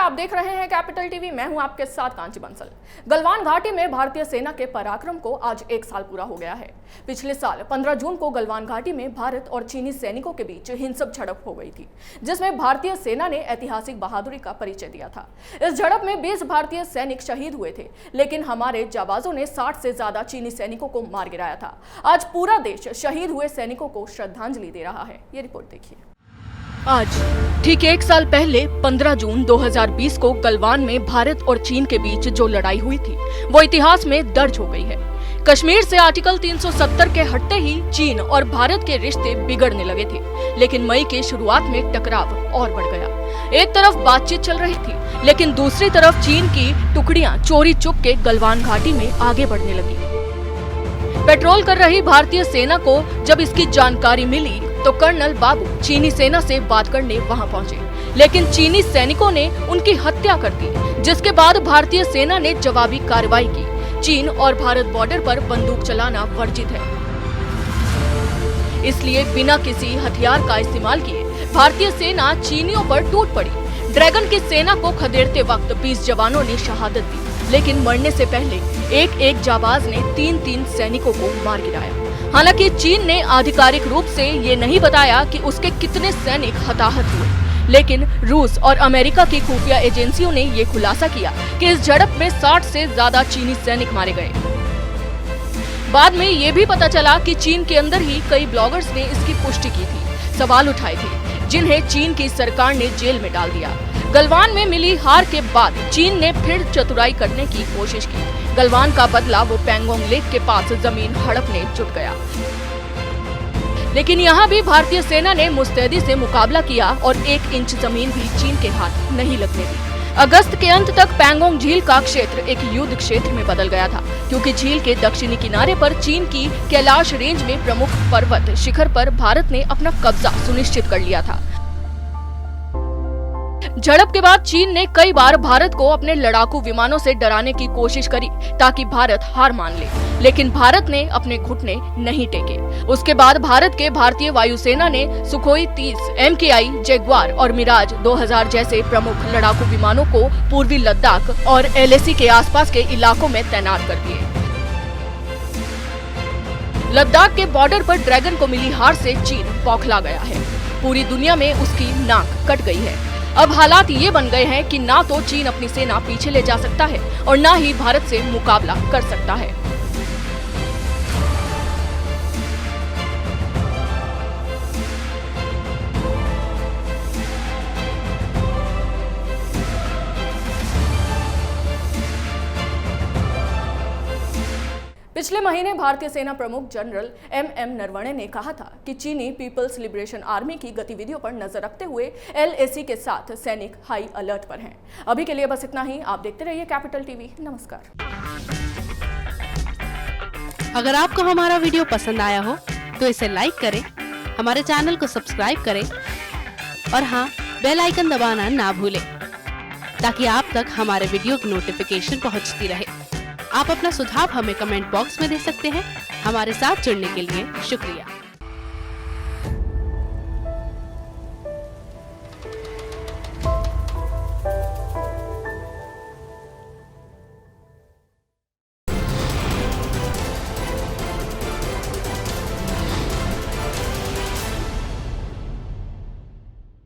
आप देख रहे हैं कैपिटल टीवी। मैं हूं आपके साथ कांची बंसल। गलवान घाटी में भारतीय सेना के पराक्रम को आज 1 साल पूरा हो गया है। पिछले साल 15 जून को गलवान घाटी में भारत और चीनी सैनिकों के बीच हिंसक झड़प हो गई थी, जिसमें भारतीय सेना ने ऐतिहासिक बहादुरी का परिचय दिया था। इस झड़प में 20 भारतीय सैनिक शहीद हुए थे, लेकिन हमारे जाबाजों ने 60 से ज्यादा चीनी सैनिकों को मार गिराया था। आज पूरा देश शहीद हुए सैनिकों को श्रद्धांजलि दे रहा है। ये रिपोर्ट देखिए। आज ठीक 1 साल पहले 15 जून 2020 को गलवान में भारत और चीन के बीच जो लड़ाई हुई थी वो इतिहास में दर्ज हो गई है। कश्मीर से आर्टिकल 370 के हटते ही चीन और भारत के रिश्ते बिगड़ने लगे थे, लेकिन मई के शुरुआत में टकराव और बढ़ गया। एक तरफ बातचीत चल रही थी, लेकिन दूसरी तरफ चीन की टुकड़ियां चोरी चुप के गलवान घाटी में आगे बढ़ने लगी। पेट्रोल कर रही भारतीय सेना को जब इसकी जानकारी मिली तो कर्नल बाबू चीनी सेना से बात करने वहां पहुंचे, लेकिन चीनी सैनिकों ने उनकी हत्या कर दी, जिसके बाद भारतीय सेना ने जवाबी कार्रवाई की। चीन और भारत बॉर्डर पर बंदूक चलाना वर्जित है, इसलिए बिना किसी हथियार का इस्तेमाल किए भारतीय सेना चीनियों पर टूट पड़ी। ड्रैगन की सेना को खदेड़ते वक्त 20 जवानों ने शहादत दी, लेकिन मरने से पहले एक जाबाज ने 3 सैनिकों को मार गिराया। हालांकि चीन ने आधिकारिक रूप से ये नहीं बताया कि उसके कितने सैनिक हताहत हुए, लेकिन रूस और अमेरिका की खुफिया एजेंसियों ने ये खुलासा किया कि इस झड़प में 60 से ज्यादा चीनी सैनिक मारे गए। बाद में ये भी पता चला कि चीन के अंदर ही कई ब्लॉगर्स ने इसकी पुष्टि की थी, सवाल उठाए थे, जिन्हें चीन की सरकार ने जेल में डाल दिया। गलवान में मिली हार के बाद चीन ने फिर चतुराई करने की कोशिश की। गलवान का बदला वो पैंगोंग लेक के पास जमीन हड़पने जुट गया, लेकिन यहाँ भी भारतीय सेना ने मुस्तैदी से मुकाबला किया और 1 इंच जमीन भी चीन के हाथ नहीं लगने दी। अगस्त के अंत तक पैंगोंग झील का क्षेत्र एक युद्ध क्षेत्र में बदल गया था, क्योंकि झील के दक्षिणी किनारे पर चीन की कैलाश रेंज में प्रमुख पर्वत शिखर पर भारत ने अपना कब्जा सुनिश्चित कर लिया था। झड़प के बाद चीन ने कई बार भारत को अपने लड़ाकू विमानों से डराने की कोशिश करी ताकि भारत हार मान ले, लेकिन भारत ने अपने घुटने नहीं टेके। उसके बाद भारत के भारतीय वायुसेना ने सुखोई 30, MKI, जैगवार और मिराज 2000 जैसे प्रमुख लड़ाकू विमानों को पूर्वी लद्दाख और LAC के आसपास के इलाकों में तैनात कर दिए। लद्दाख के बॉर्डर पर ड्रैगन को मिली हार से चीन बौखला गया है। पूरी दुनिया में उसकी नाक कट गई है। अब हालात ये बन गए हैं कि ना तो चीन अपनी सेना पीछे ले जा सकता है और ना ही भारत से मुकाबला कर सकता है। पिछले महीने भारतीय सेना प्रमुख जनरल MM नरवणे ने कहा था कि चीनी पीपल्स लिबरेशन आर्मी की गतिविधियों पर नजर रखते हुए LAC के साथ सैनिक हाई अलर्ट पर हैं। अभी के लिए बस इतना ही। आप देखते रहिए कैपिटल टीवी। नमस्कार। अगर आपको हमारा वीडियो पसंद आया हो तो इसे लाइक करें, हमारे चैनल को सब्सक्राइब करें और हाँ, बेल आइकन दबाना ना भूलें, ताकि आप तक हमारे वीडियो की नोटिफिकेशन पहुंचती रहे। आप अपना सुझाव हमें कमेंट बॉक्स में दे सकते हैं। हमारे साथ जुड़ने के लिए शुक्रिया।